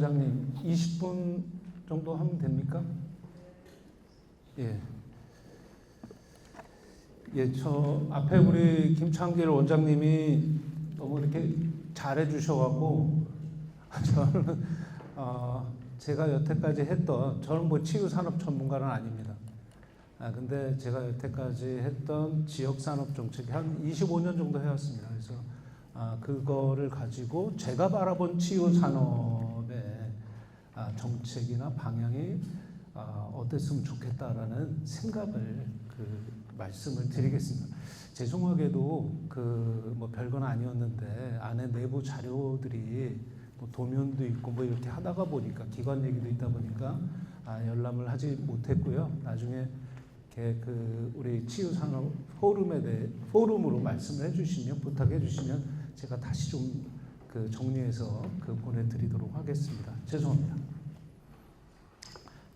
사장님 20분 정도 하면 됩니까? 예. 예, 저 앞에 우리 김창길 원장님이 너무 이렇게 잘해 주셔갖고 저는 제가 여태까지 했던, 저는 뭐 치유산업 전문가는 아닙니다. 근데 제가 여태까지 했던 지역산업 정책이 한 25년 정도 해왔습니다. 그래서 그거를 가지고 제가 바라본 치유산업의 정책이나 방향이 어땠으면 좋겠다라는 생각을 말씀을 드리겠습니다. 죄송하게도 뭐 별건 아니었는데 안에 내부 자료들이 뭐 도면도 있고 뭐 이렇게 하다가 보니까 기관 얘기도 있다 보니까 열람을 하지 못했고요. 나중에 우리 치유산업 포럼으로 말씀을 해주시면, 부탁해 주시면 제가 다시 좀 정리해서 보내드리도록 하겠습니다. 죄송합니다.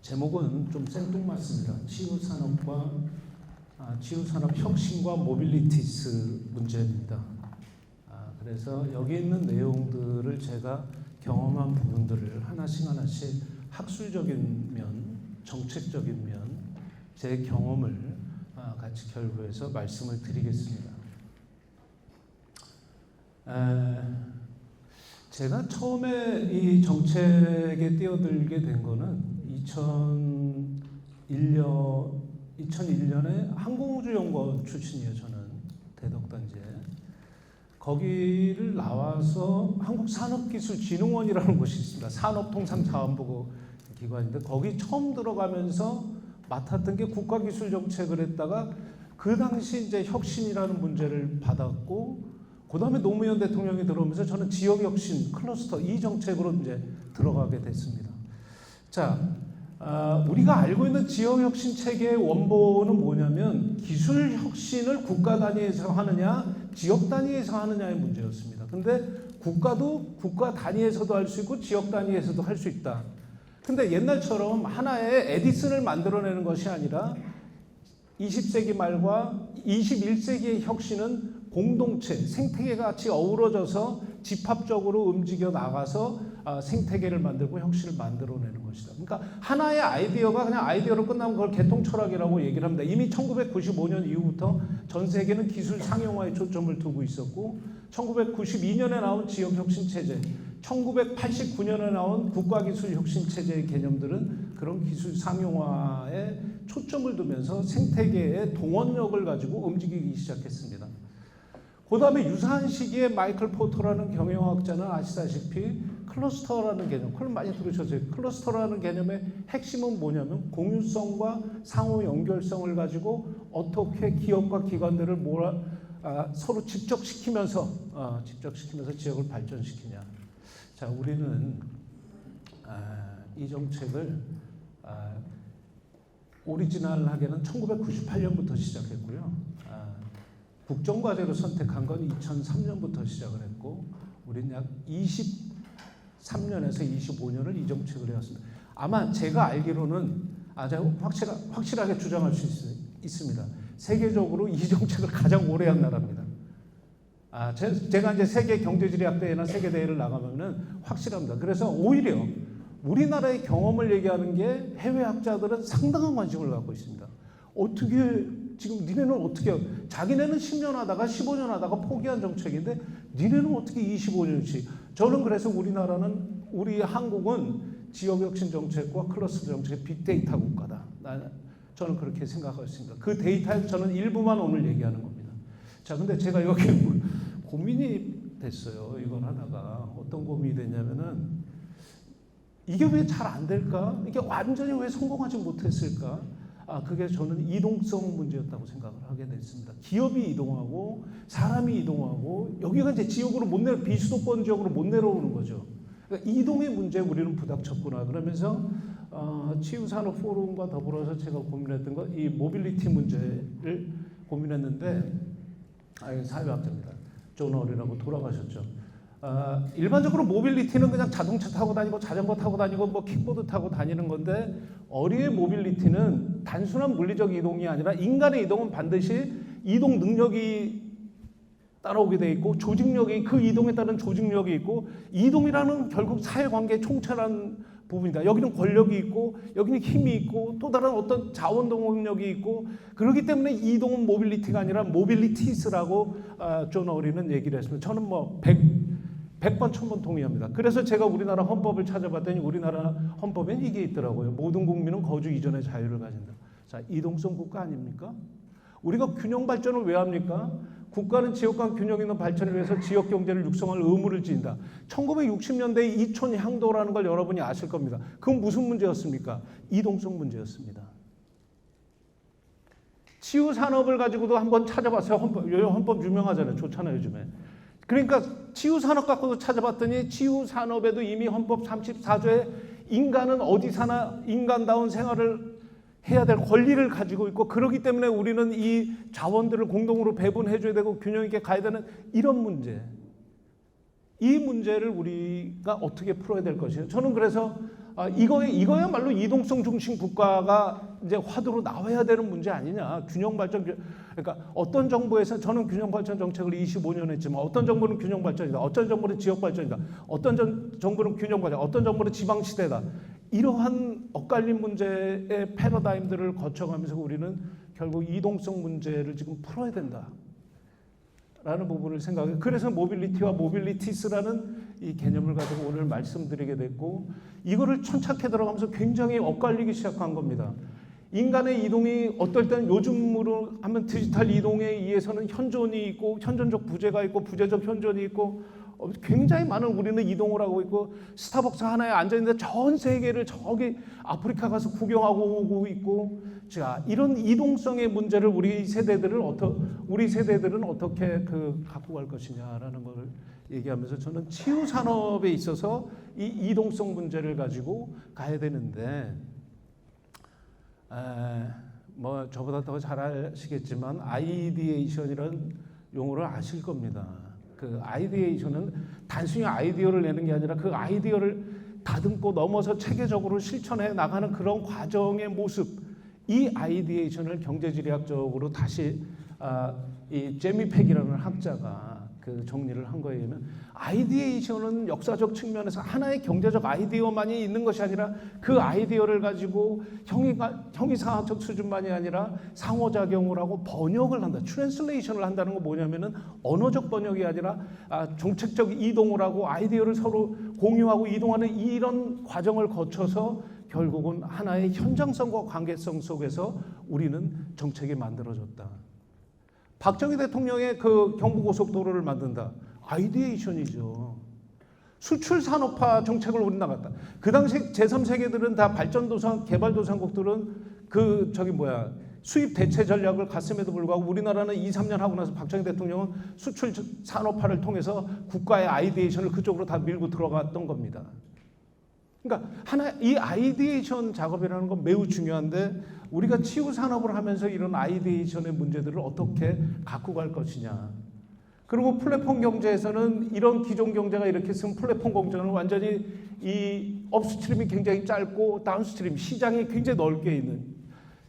제목은 좀 생뚱맞습니다. 치유산업 혁신과 모빌리티스 문제입니다. 그래서 여기 있는 내용들을 제가 경험한 부분들을 하나씩 학술적인 면, 정책적인 면, 제 경험을 같이 결부해서 말씀을 드리겠습니다. 제가 처음에 이 정책에 뛰어들게 된 거는 2001년에 항공우주연구원 출신이에요. 저는 대덕단지에. 거기를 나와서 한국산업기술진흥원이라는 곳이 있습니다. 산업통상자원부고 기관인데 거기 처음 들어가면서 맡았던 게 국가기술정책을 했다가 그 당시 이제 혁신이라는 문제를 받았고, 그 다음에 노무현 대통령이 들어오면서 저는 지역혁신 클러스터 이 정책으로 이제 들어가게 됐습니다. 자, 우리가 알고 있는 지역혁신 체계의 원본은 뭐냐면 기술혁신을 국가 단위에서 하느냐 지역 단위에서 하느냐의 문제였습니다. 근데 국가도 국가 단위에서도 할 수 있고 지역 단위에서도 할 수 있다. 근데 옛날처럼 하나의 에디슨을 만들어내는 것이 아니라 20세기 말과 21세기의 혁신은 공동체, 생태계가 같이 어우러져서 집합적으로 움직여 나가서 생태계를 만들고 혁신을 만들어내는 것이다. 그러니까 하나의 아이디어가 그냥 아이디어로 끝나면 그걸 개통 철학이라고 얘기를 합니다. 이미 1995년 이후부터 전 세계는 기술 상용화에 초점을 두고 있었고, 1992년에 나온 지역혁신체제, 1989년에 나온 국가기술혁신체제의 개념들은 그런 기술 상용화에 초점을 두면서 생태계의 동원력을 가지고 움직이기 시작했습니다. 그 다음에 유사한 시기에 마이클 포터라는 경영학자는 아시다시피 클러스터라는 개념, 그걸 많이 들으셨어요. 클러스터라는 개념의 핵심은 뭐냐면 공유성과 상호 연결성을 가지고 어떻게 기업과 기관들을 서로 집적시키면서 지역을 발전시키냐. 자, 우리는 이 정책을 오리지널하게는 1998년부터 시작했고요. 국정과제로 선택한 건 2003년부터 시작을 했고, 우리는 약 23년에서 25년을 이 정책을 해왔습니다. 아마 제가 알기로는 제가 확실하게 주장할 수 있습니다. 세계적으로 이 정책을 가장 오래 한 나라입니다. 제가 이제 세계 경제지리학대회나 세계대회를 나가면은 확실합니다. 그래서 오히려 우리나라의 경험을 얘기하는 게 해외 학자들은 상당한 관심을 갖고 있습니다. 어떻게 지금 니네는 어떻게 자기네는 10년 하다가 15년 하다가 포기한 정책인데 니네는 어떻게 25년치? 저는 그래서 우리 한국은 지역혁신 정책과 클러스터 정책의 빅데이터 국가다. 저는 그렇게 생각하고 있습니다. 그 데이터에서 저는 일부만 오늘 얘기하는 겁니다. 자, 근데 제가 여기 고민이 됐어요. 이걸 하다가 어떤 고민이 됐냐면은 이게 왜 잘 안 될까? 이게 완전히 왜 성공하지 못했을까? 그게 저는 이동성 문제였다고 생각을 하게 됐습니다. 기업이 이동하고 사람이 이동하고 여기가 이제 지역으로 비수도권 지역으로 못 내려오는 거죠. 그러니까 이동의 문제에 우리는 부닥쳤구나. 그러면서 치유산업 포럼과 더불어서 제가 고민했던 거 이 모빌리티 문제를 고민했는데 사회학자입니다. 존 어리라고 돌아가셨죠. 일반적으로 모빌리티는 그냥 자동차 타고 다니고 자전거 타고 다니고 뭐 킥보드 타고 다니는 건데, 어리의 모빌리티는 단순한 물리적 이동이 아니라 인간의 이동은 반드시 이동 능력이 따라오게 돼 있고, 조직력이, 그 이동에 따른 조직력이 있고, 이동이라는 결국 사회관계의 총체라는 부분이다. 여기는 권력이 있고, 여기는 힘이 있고, 또 다른 어떤 자원 동원력이 있고, 그렇기 때문에 이동은 모빌리티가 아니라 모빌리티스라고 존 어린은 얘기를 했습니다. 저는 뭐 100번 1000번 동의합니다. 그래서 제가 우리나라 헌법을 찾아봤더니 우리나라 헌법엔 이게 있더라고요. 모든 국민은 거주 이전의 자유를 가진다. 자, 이동성 국가 아닙니까? 우리가 균형 발전을 왜 합니까? 국가는 지역 간 균형 있는 발전을 위해서 지역 경제를 육성할 의무를 지닌다. 1960년대 이촌 향도라는 걸 여러분이 아실 겁니다. 그건 무슨 문제였습니까? 이동성 문제였습니다. 치유 산업을 가지고도 한번 찾아봤어요. 헌법 유명하잖아요. 좋잖아요, 요즘에. 그러니까 치유 산업 갖고도 찾아봤더니 치유 산업에도 이미 헌법 34조에 인간은 어디 사나 인간다운 생활을 해야 될 권리를 가지고 있고, 그렇기 때문에 우리는 이 자원들을 공동으로 배분해줘야 되고 균형 있게 가야 되는 이런 문제, 이 문제를 우리가 어떻게 풀어야 될 것이에요. 저는 그래서 이거야말로 이동성 중심 국가가 이제 화두로 나와야 되는 문제 아니냐. 균형 발전, 그러니까 어떤 정부에서, 저는 균형 발전 정책을 25년 했지만 어떤 정부는 균형 발전이다, 어떤 정부는 지역 발전이다, 어떤 정부는 균형 발전, 어떤 정부는 지방 시대다. 이러한 엇갈린 문제의 패러다임들을 거쳐가면서 우리는 결국 이동성 문제를 지금 풀어야 된다 라는 부분을 생각해요. 그래서 모빌리티와 모빌리티스라는 이 개념을 가지고 오늘 말씀드리게 됐고, 이거를 천착해 들어가면서 굉장히 엇갈리기 시작한 겁니다. 인간의 이동이 어떨 때는 요즘으로 하면 디지털 이동에 의해서는 현존이 있고, 현존적 부재가 있고, 부재적 현존이 있고, 굉장히 많은 우리는 이동을 하고 있고, 스타벅스 하나에 앉아있는데 전 세계를 저기 아프리카 가서 구경하고 오고 있고. 자, 이런 이동성의 문제를 우리 세대들은 어떻게 갖고 갈 것이냐라는 걸 얘기하면서, 저는 치유 산업에 있어서 이 이동성 문제를 가지고 가야 되는데, 뭐 저보다 더 잘 아시겠지만 아이디에이션이라는 용어를 아실 겁니다. 그 아이디에이션은 단순히 아이디어를 내는 게 아니라 그 아이디어를 다듬고 넘어서 체계적으로 실천해 나가는 그런 과정의 모습, 이 아이디에이션을 경제지리학적으로 다시 이 제미 팩이라는 학자가 그 정리를 한 거에 의하면, 아이디에이션은 역사적 측면에서 하나의 경제적 아이디어만이 있는 것이 아니라 그 아이디어를 가지고 형이상학적 수준만이 아니라 상호작용을 하고 번역을 한다. 트랜슬레이션을 한다는 건 뭐냐면은 언어적 번역이 아니라 정책적 이동을 하고 아이디어를 서로 공유하고 이동하는 이런 과정을 거쳐서 결국은 하나의 현장성과 관계성 속에서 우리는 정책이 만들어졌다. 박정희 대통령의 그 경부고속도로를 만든다. 아이디에이션이죠. 수출 산업화 정책을 우리 나갔다. 그 당시 제3세계들은 다 발전도상, 개발도상국들은 수입 대체 전략을 갔음에도 불구하고 우리나라는 2, 3년 하고 나서 박정희 대통령은 수출 산업화를 통해서 국가의 아이디에이션을 그쪽으로 다 밀고 들어갔던 겁니다. 그러니까 이 아이디에이션 작업이라는 건 매우 중요한데, 우리가 치유 산업을 하면서 이런 아이디에이션의 문제들을 어떻게 갖고 갈 것이냐. 그리고 플랫폼 경제에서는 이런 기존 경제가 이렇게 쓰면 플랫폼 경제는 완전히 이 업스트림이 굉장히 짧고 다운스트림, 시장이 굉장히 넓게 있는.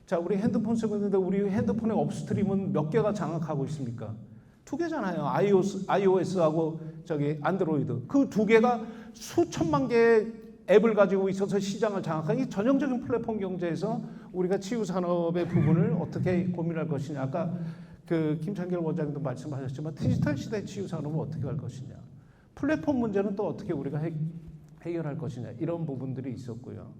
자, 우리 핸드폰 쓰고 있는데 우리 핸드폰의 업스트림은 몇 개가 장악하고 있습니까? 2개잖아요. iOS하고 안드로이드. 그 2개가 수천만 개의 앱을 가지고 있어서 시장을 장악하는 이 전형적인 플랫폼 경제에서 우리가 치유 산업의 부분을 어떻게 고민할 것이냐. 아까 김창길 원장님도 말씀하셨지만 디지털 시대 치유 산업은 어떻게 할 것이냐. 플랫폼 문제는 또 어떻게 우리가 해결할 것이냐. 이런 부분들이 있었고요.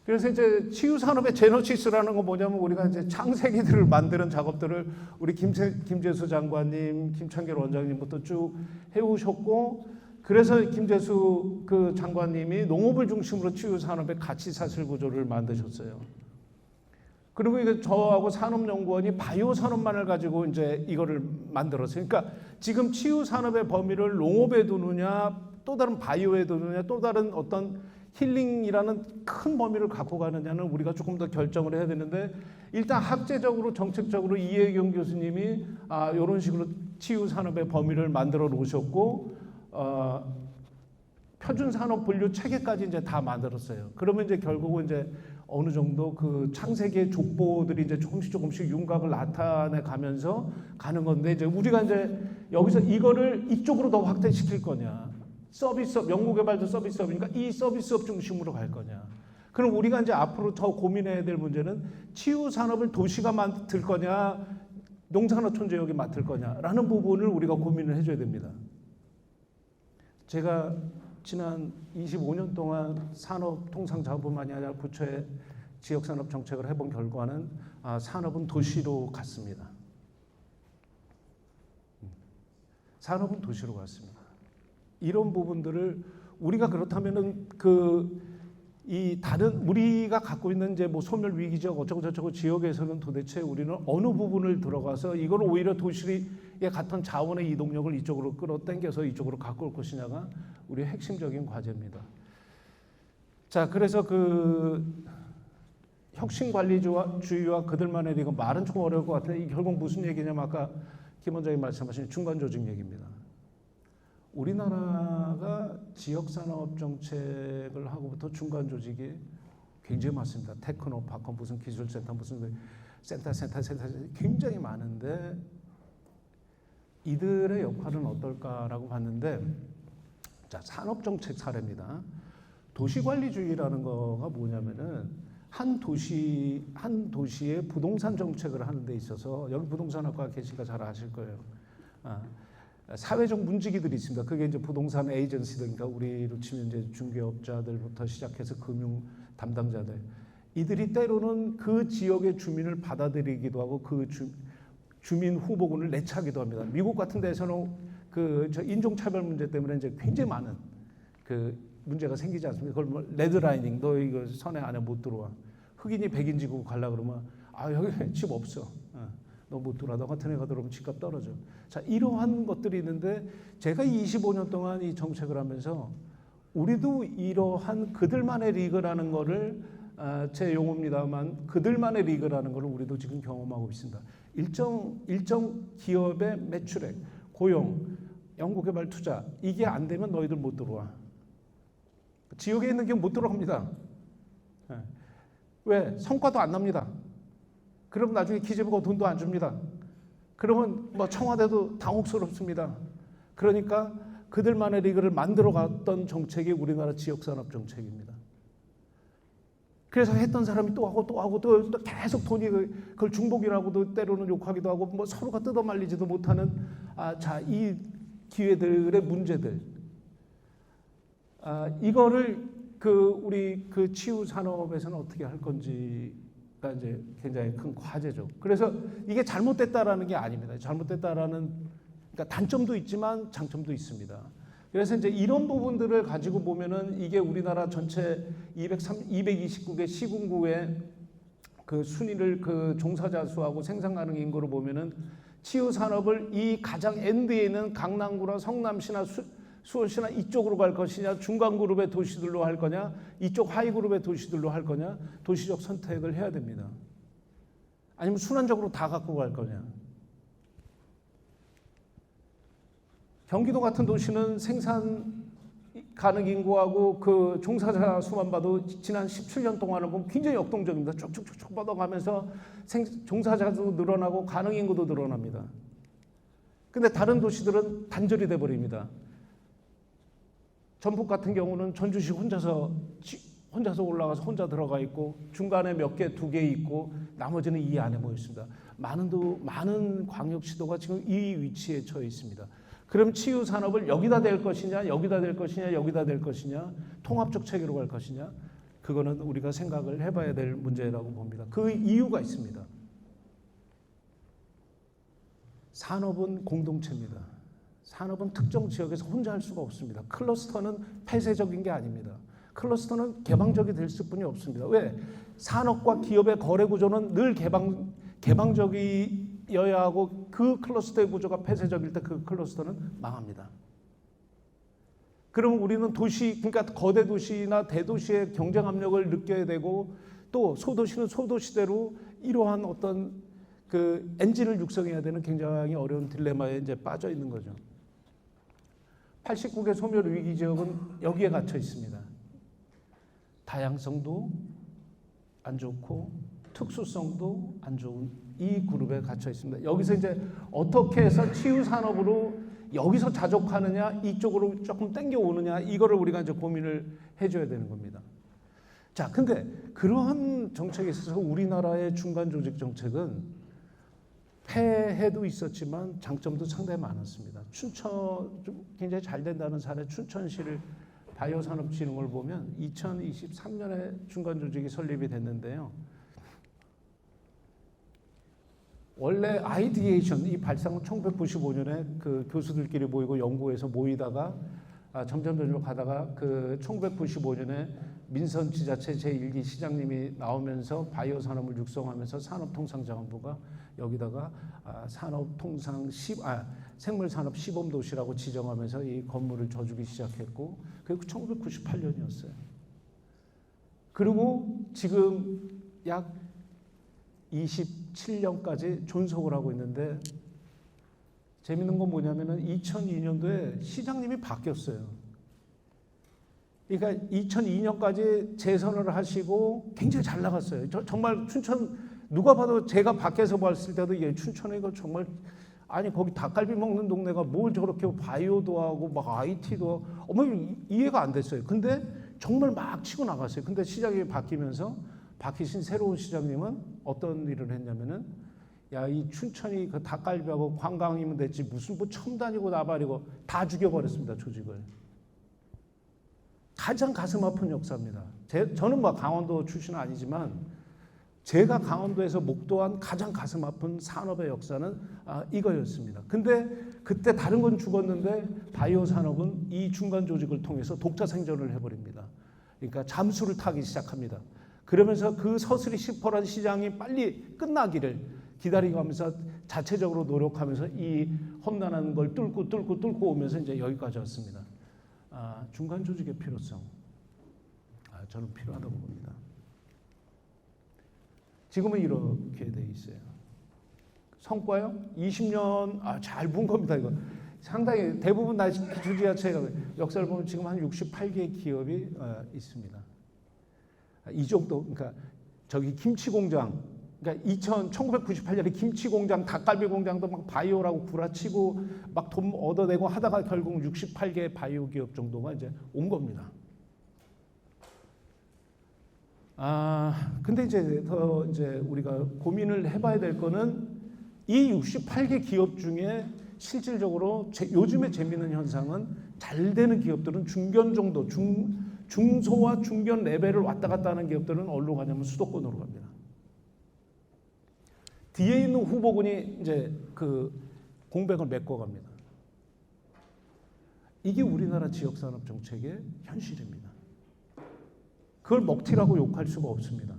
그래서 이제 치유 산업의 제너시스라는 건 뭐냐면, 우리가 이제 창세기들을 만드는 작업들을 우리 김재수 장관님, 김창길 원장님부터 쭉 해오셨고, 그래서 김재수 그 장관님이 농업을 중심으로 치유 산업의 가치 사슬 구조를 만드셨어요. 그리고 이게 저하고 산업연구원이 바이오 산업만을 가지고 이제 이거를 만들었어요. 그러니까 지금 치유 산업의 범위를 농업에 두느냐, 또 다른 바이오에 두느냐, 또 다른 어떤 힐링이라는 큰 범위를 갖고 가느냐는 우리가 조금 더 결정을 해야 되는데, 일단 학제적으로 정책적으로 이혜경 교수님이 이런 식으로 치유 산업의 범위를 만들어 놓으셨고, 표준 산업 분류 체계까지 이제 다 만들었어요. 그러면 이제 결국은 이제 어느 정도 그 창세기의 족보들이 이제 조금씩 윤곽을 나타내 가면서 가는 건데, 이제 우리가 이제 여기서 이거를 이쪽으로 더 확대시킬 거냐, 서비스업, 연구개발도 서비스업이니까 이 서비스업 중심으로 갈 거냐. 그럼 우리가 이제 앞으로 더 고민해야 될 문제는 치유 산업을 도시가 맡을 거냐, 농산어촌 지역이 맡을 거냐라는 부분을 우리가 고민을 해줘야 됩니다. 제가 지난 25년 동안 산업통상자원부만이 아니라 부처의 지역산업 정책을 해본 결과는 산업은 도시로 갔습니다. 산업은 도시로 갔습니다. 이런 부분들을 우리가 그렇다면은 이 다른 우리가 갖고 있는 이제 뭐 소멸 위기적 어쩌고 저쩌고 지역에서는 도대체 우리는 어느 부분을 들어가서 이걸 오히려 도시에 같은 자원의 이동력을 이쪽으로 끌어당겨서 이쪽으로 갖고 올 것이냐가 우리의 핵심적인 과제입니다. 자, 그래서 그 혁신관리주의와 그들만의 리그, 말은 좀 어려울 것 같은데 이 결국 무슨 얘기냐면 아까 김 원장님 말씀하신 중간조직 얘기입니다. 우리나라가 지역산업 정책을 하고부터 중간조직이 굉장히 많습니다. 테크노, 파커, 무슨 기술센터, 무슨 센터 굉장히 많은데 이들의 역할은 어떨까라고 봤는데, 자, 산업정책 사례입니다. 도시관리주의라는 거가 뭐냐면은 한 도시의 부동산 정책을 하는 데 있어서, 여기 부동산학과 계시니까 잘 아실 거예요. 사회적 문지기들이 있습니다. 그게 이제 부동산 에이전시들, 그러니까 우리로 치면 이제 중개업자들부터 시작해서 금융 담당자들, 이들이 때로는 그 지역의 주민을 받아들이기도 하고 그 주민 후보군을 내차기도 합니다. 미국 같은 데서는 저 인종차별 문제 때문에 이제 굉장히 많은 그 문제가 생기지 않습니까? 그걸 뭐 레드라이닝, 너 이거 선에 안에 못 들어와. 흑인이 백인 지구 가려 그러면 여기 집 없어. 너 못 들어와. 너 같은 애가 들어오면 집값 떨어져. 자, 이러한 것들이 있는데 제가 25년 동안 이 정책을 하면서 우리도 이러한 그들만의 리그라는 거를, 제 용어입니다만 그들만의 리그라는 거를 우리도 지금 경험하고 있습니다. 일정 기업의 매출액, 고용, 연구개발 투자, 이게 안 되면 너희들 못 들어와. 지역에 있는 기업 못 들어갑니다. 왜? 성과도 안 납니다. 그럼 나중에 기재부가 돈도 안 줍니다. 그러면 뭐 청와대도 당혹스럽습니다. 그러니까 그들만의 리그를 만들어 갔던 정책이 우리나라 지역산업 정책입니다. 그래서 했던 사람이 또 하고 또 계속 돈이 그걸 중복이라고도 때로는 욕하기도 하고 뭐 서로가 뜯어말리지도 못하는, 자, 이 기회들의 문제들, 이거를 우리 치유 산업에서는 어떻게 할 건지가 이제 굉장히 큰 과제죠. 그래서 이게 잘못됐다라는 게 아닙니다. 잘못됐다라는, 그러니까 단점도 있지만 장점도 있습니다. 그래서 이제 이런 부분들을 가지고 보면은 이게 우리나라 전체 229개 시군구의 그 순위를 그 종사자 수하고 생산 가능 인구로 보면은 치유 산업을 이 가장 엔드에 있는 강남구나 성남시나 수원시나 이쪽으로 갈 것이냐, 중간 그룹의 도시들로 할 거냐, 이쪽 하이 그룹의 도시들로 할 거냐, 도시적 선택을 해야 됩니다. 아니면 순환적으로 다 갖고 갈 거냐. 경기도 같은 도시는 생산 가능 인구하고 그 종사자 수만 봐도 지난 17년 동안은 보면 굉장히 역동적입니다. 쭉쭉쭉 뻗어가면서 종사자도 늘어나고 가능 인구도 늘어납니다. 근데 다른 도시들은 단절이 돼버립니다. 전북 같은 경우는 전주시 혼자서 올라가서 혼자 들어가 있고 중간에 몇 개, 2개 있고 나머지는 이 안에 모여 있습니다. 많은 광역시도가 지금 이 위치에 처해 있습니다. 그럼 치유 산업을 여기다 될 것이냐, 여기다 될 것이냐, 여기다 될 것이냐, 통합적 체계로 갈 것이냐, 그거는 우리가 생각을 해봐야 될 문제라고 봅니다. 그 이유가 있습니다. 산업은 공동체입니다. 산업은 특정 지역에서 혼자 할 수가 없습니다. 클러스터는 폐쇄적인 게 아닙니다. 클러스터는 개방적이 될 수뿐이 없습니다. 왜? 산업과 기업의 거래 구조는 늘 개방적이어야 하고 그 클러스터의 구조가 폐쇄적일 때 그 클러스터는 망합니다. 그러면 우리는 그러니까 거대 도시나 대도시의 경쟁 압력을 느껴야 되고 또 소도시는 소도시대로 이러한 어떤 그 엔진을 육성해야 되는 굉장히 어려운 딜레마에 이제 빠져 있는 거죠. 89개 소멸 위기 지역은 여기에 갇혀 있습니다. 다양성도 안 좋고 특수성도 안 좋은 이 그룹에 갇혀 있습니다. 여기서 이제 어떻게 해서 치유 산업으로 여기서 자족하느냐, 이쪽으로 조금 땡겨오느냐, 이거를 우리가 이제 고민을 해줘야 되는 겁니다. 자, 근데 그러한 정책에 있어서 우리나라의 중간 조직 정책은 폐해도 있었지만 장점도 상당히 많았습니다. 춘천, 굉장히 잘 된다는 사례, 춘천시를 바이오산업진흥을 보면 2023년에 중간 조직이 설립이 됐는데요. 원래 아이디에이션, 이 발상은 1995년에 그 교수들끼리 모이고 연구해서 모이다가 점점 가다가 그 1995년에 민선지자체 제1기 시장님이 나오면서 바이오 산업을 육성하면서 산업통상자원부가 여기다가 생물산업 시범도시라고 지정하면서 이 건물을 져주기 시작했고, 그게 1998년이었어요. 그리고 지금 약 27년까지 존속을 하고 있는데, 재밌는 건 뭐냐면은 2002년도에 시장님이 바뀌었어요. 그러니까 2002년까지 재선을 하시고 굉장히 잘 나갔어요. 정말 춘천, 누가 봐도 제가 밖에서 봤을 때도 춘천에 이거 정말, 아니 거기 닭갈비 먹는 동네가 뭘 저렇게 바이오도 하고 막 IT도 하고, 어머니 이해가 안 됐어요. 근데 정말 막 치고 나갔어요. 근데 시장이 바뀌면서 바뀌신 새로운 시장님은 어떤 일을 했냐면은, 야, 이 춘천이 그 닭갈비하고 관광이면 됐지 무슨 뭐 첨단이고 나발이고 다 죽여버렸습니다, 조직을. 가장 가슴 아픈 역사입니다. 저는 뭐 강원도 출신은 아니지만 제가 강원도에서 목도한 가장 가슴 아픈 산업의 역사는 이거였습니다. 근데 그때 다른 건 죽었는데 바이오 산업은 이 중간 조직을 통해서 독자 생존을 해버립니다. 그러니까 잠수를 타기 시작합니다. 그러면서 그 서슬이 시퍼런 시장이 빨리 끝나기를 기다리고 하면서 자체적으로 노력하면서 이 험난한 걸 뚫고 오면서 이제 여기까지 왔습니다. 중간 조직의 필요성, 저는 필요하다고 봅니다. 지금은 이렇게 돼 있어요. 성과요? 20년 잘 본 겁니다. 이거 상당히 대부분 기초지자체가 역사를 보면 지금 한 68개의 기업이 있습니다. 이 정도, 그러니까 저기 김치 공장, 그러니까 1998년에 김치 공장, 닭갈비 공장도 막 바이오라고 구라치고 막 돈 얻어내고 하다가 결국 68개의 바이오 기업 정도가 이제 온 겁니다. 근데 이제 더 이제 우리가 고민을 해봐야 될 거는 이 68개 기업 중에 실질적으로 요즘에 재미있는 현상은 잘 되는 기업들은 중견 정도, 중소와 중견 레벨을 왔다 갔다 하는 기업들은 어디로 가냐면 수도권으로 갑니다. 뒤에 있는 후보군이 이제 그 공백을 메꿔갑니다. 이게 우리나라 지역산업 정책의 현실입니다. 그걸 먹튀라고 욕할 수가 없습니다.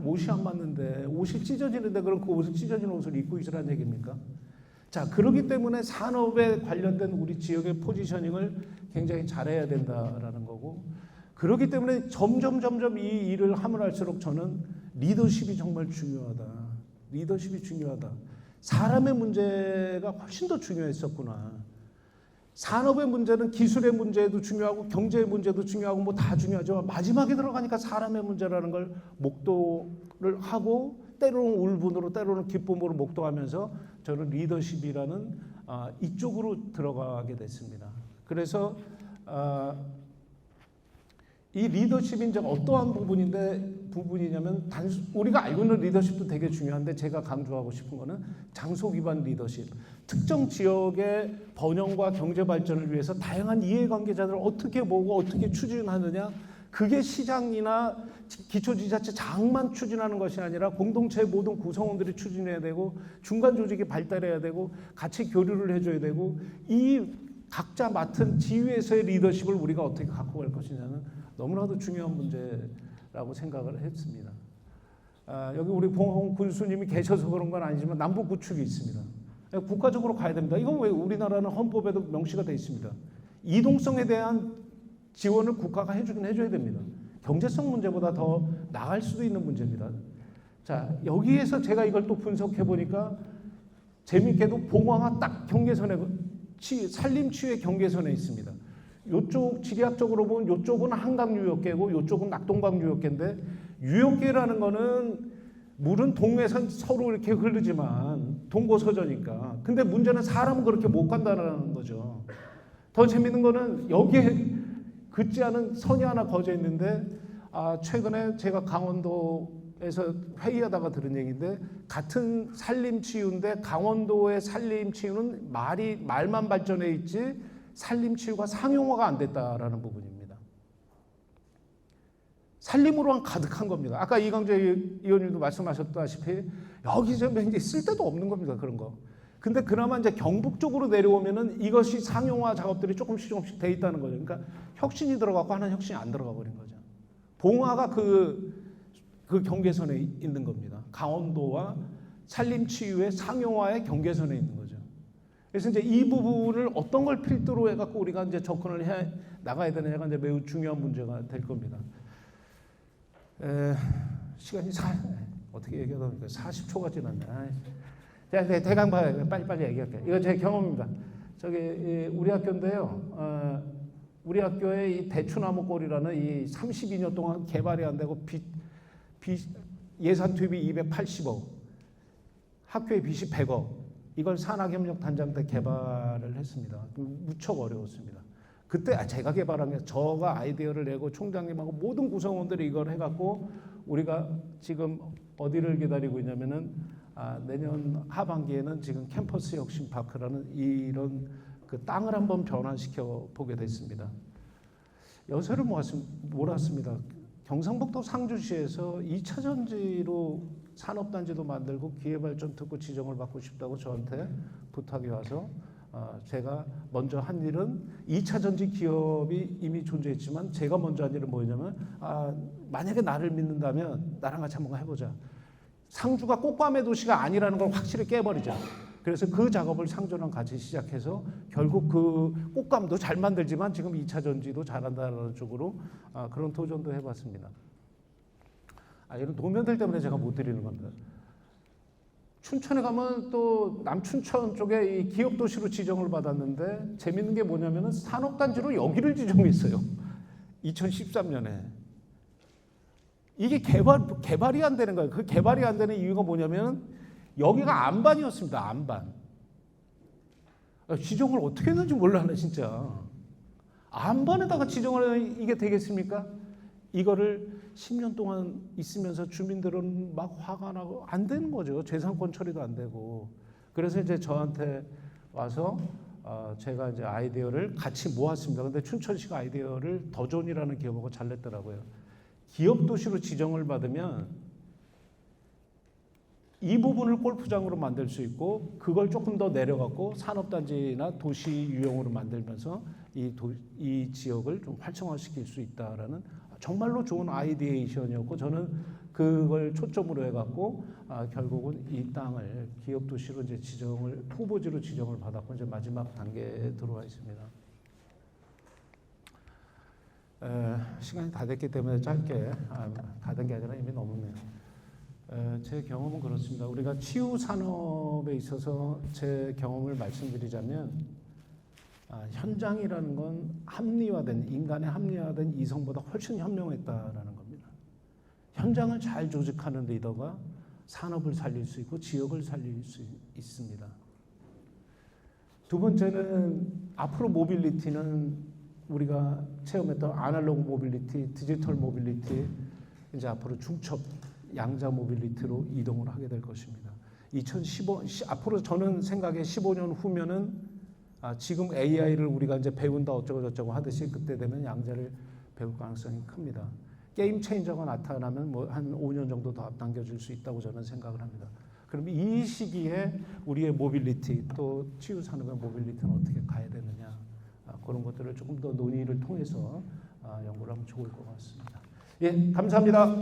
옷이 안 맞는데, 옷이 찢어지는데 그럼 그 옷을 찢어진 옷을 입고 있으라는 얘기입니까? 자, 그렇기 때문에 산업에 관련된 우리 지역의 포지셔닝을 굉장히 잘해야 된다라는 거고, 그렇기 때문에 점점 이 일을 하면 할수록 저는 리더십이 정말 중요하다. 리더십이 중요하다. 사람의 문제가 훨씬 더 중요했었구나. 산업의 문제는 기술의 문제도 중요하고 경제의 문제도 중요하고 뭐 다 중요하죠. 마지막에 들어가니까 사람의 문제라는 걸 목도를 하고, 때로는 울분으로 때로는 기쁨으로 목도하면서 저는 리더십이라는 이쪽으로 들어가게 됐습니다. 그래서 이 리더십이 이제 어떠한 부분이냐면 우리가 알고 있는 리더십도 되게 중요한데, 제가 강조하고 싶은 거는 장소 기반 리더십. 특정 지역의 번영과 경제 발전을 위해서 다양한 이해관계자들을 어떻게 보고 어떻게 추진하느냐, 그게 시장이나 기초지자체장만 추진하는 것이 아니라 공동체의 모든 구성원들이 추진해야 되고, 중간 조직이 발달해야 되고, 같이 교류를 해줘야 되고, 이 각자 맡은 지위에서의 리더십을 우리가 어떻게 갖고 갈 것이냐는 너무나도 중요한 문제라고 생각을 했습니다. 여기 우리 봉홍 군수님이 계셔서 그런 건 아니지만 남북 구축이 있습니다. 국가적으로 가야 됩니다. 이건 왜 우리나라는 헌법에도 명시가 되어 있습니다. 이동성에 대한 지원을 국가가 해주긴 해줘야 됩니다. 경제성 문제보다 더 나갈 수도 있는 문제입니다. 자, 여기에서 제가 이걸 또 분석해 보니까 재밌게도 봉황화 딱 경계선에, 산림치유의 경계선에 있습니다. 요쪽 지리학적으로 보면 요쪽은 한강 유역계고 요쪽은 낙동강 유역계인데, 유역계라는 거는 물은 동해선 서로 이렇게 흐르지만 동고서저니까. 근데 문제는 사람은 그렇게 못 간다는 거죠. 더 재밌는 거는 여기에 긋지 않은 선이 하나 거져 있는데 최근에 제가 강원도에서 회의하다가 들은 얘기인데 같은 산림치유인데 강원도의 산림치유는 말만 발전해 있지 산림치유가 상용화가 안 됐다라는 부분입니다. 산림으로만 가득한 겁니다. 아까 이광재 의원님도 말씀하셨다시피 여기저기 이제 쓸데도 없는 겁니다. 그런 거. 근데 그나마 이제 경북 쪽으로 내려오면은 이것이 상용화 작업들이 조금씩 돼 있다는 거죠. 그러니까 혁신이 들어가고 하나는 혁신이 안 들어가 버린 거죠. 봉화가 그 경계선에 있는 겁니다. 강원도와 산림치유의 상용화의 경계선에 있는 거죠. 그래서 이제 이 부분을 어떤 걸 필두로 해갖고 우리가 이제 접근을 해 나가야 되느냐가 이제 매우 중요한 문제가 될 겁니다. 시간이 어떻게 얘기하다 보니까 40초가 지났네. 자, 대강 봐요. 빨리 얘기할게요. 이거 제 경험입니다. 저기 우리 학교인데요. 우리 학교의 이 대추나무골이라는 이 32년 동안 개발이 안 되고 예산 투입이 280억, 학교의 빚이 100억. 이걸 산학협력단장 때 개발을 했습니다. 무척 어려웠습니다. 그때 제가 개발한 게 저가 아이디어를 내고 총장님하고 모든 구성원들이 이걸 해갖고 우리가 지금 어디를 기다리고 있냐면은 내년 하반기에는 지금 캠퍼스 혁신파크라는 이런 그 땅을 한번 변화시켜 보게 됐습니다. 여세를 몰았습니다. 경상북도 상주시에서 2차 전지로 산업단지도 만들고 기회발전특구 지정을 받고 싶다고 저한테 부탁이 와서 제가 먼저 한 일은 2차 전지 기업이 이미 존재했지만 제가 먼저 한 일은 뭐냐면 만약에 나를 믿는다면 나랑 같이 한번 해보자. 상주가 꽃감의 도시가 아니라는 걸 확실히 깨버리자. 그래서 그 작업을 상주랑 같이 시작해서 결국 그 꽃감도 잘 만들지만 지금 2차 전지도 잘한다는 쪽으로 그런 도전도 해봤습니다. 이런 도면들 때문에 제가 못 드리는 겁니다. 춘천에 가면 또 남춘천 쪽에 이 기업도시로 지정을 받았는데 재밌는 게 뭐냐면은 산업단지로 여기를 지정했어요. 2013년에. 이게 개발이 안 되는 거예요. 그 개발이 안 되는 이유가 뭐냐면 여기가 안반이었습니다. 안반. 지정을 어떻게 했는지 몰라네 진짜. 안반에다가 지정을 이게 되겠습니까? 이거를 10년 동안 있으면서 주민들은 막 화가 나고 안 되는 거죠. 재산권 처리도 안 되고. 그래서 이제 저한테 와서 제가 이제 아이디어를 같이 모았습니다. 근데 춘천시가 아이디어를 더존이라는 기업하고 잘 냈더라고요. 기업 도시로 지정을 받으면 이 부분을 골프장으로 만들 수 있고 그걸 조금 더 내려갖고 산업단지나 도시 유형으로 만들면서 이 지역을 좀 활성화시킬 수 있다라는 정말로 좋은 아이디에이션이었고 저는 그걸 초점으로 해갖고 결국은 이 땅을 기업 도시로 이제 후보지로 지정을 받았고 이제 마지막 단계에 들어와 있습니다. 시간이 다 됐기 때문에 짧게 다 된 게 아니라 이미 넘었네요. 제 경험은 그렇습니다. 우리가 치유 산업에 있어서 제 경험을 말씀드리자면 현장이라는 건 인간의 합리화된 이성보다 훨씬 현명했다라는 겁니다. 현장을 잘 조직하는 리더가 산업을 살릴 수 있고 지역을 살릴 수 있습니다. 두 번째는 앞으로 모빌리티는 우리가 체험했던 아날로그 모빌리티, 디지털 모빌리티, 이제 앞으로 중첩, 양자 모빌리티로 이동을 하게 될 것입니다. 앞으로 저는 생각에 15년 후면은 지금 AI를 우리가 이제 배운다 어쩌고 저쩌고 하듯이 그때 되면 양자를 배울 가능성이 큽니다. 게임 체인저가 나타나면 뭐 한 5년 정도 더 앞당겨질 수 있다고 저는 생각을 합니다. 그럼 이 시기에 우리의 모빌리티 또 치유 산업의 모빌리티는 어떻게 가야 되느냐 그런 것들을 조금 더 논의를 통해서 연구를 하면 좋을 것 같습니다. 예, 감사합니다.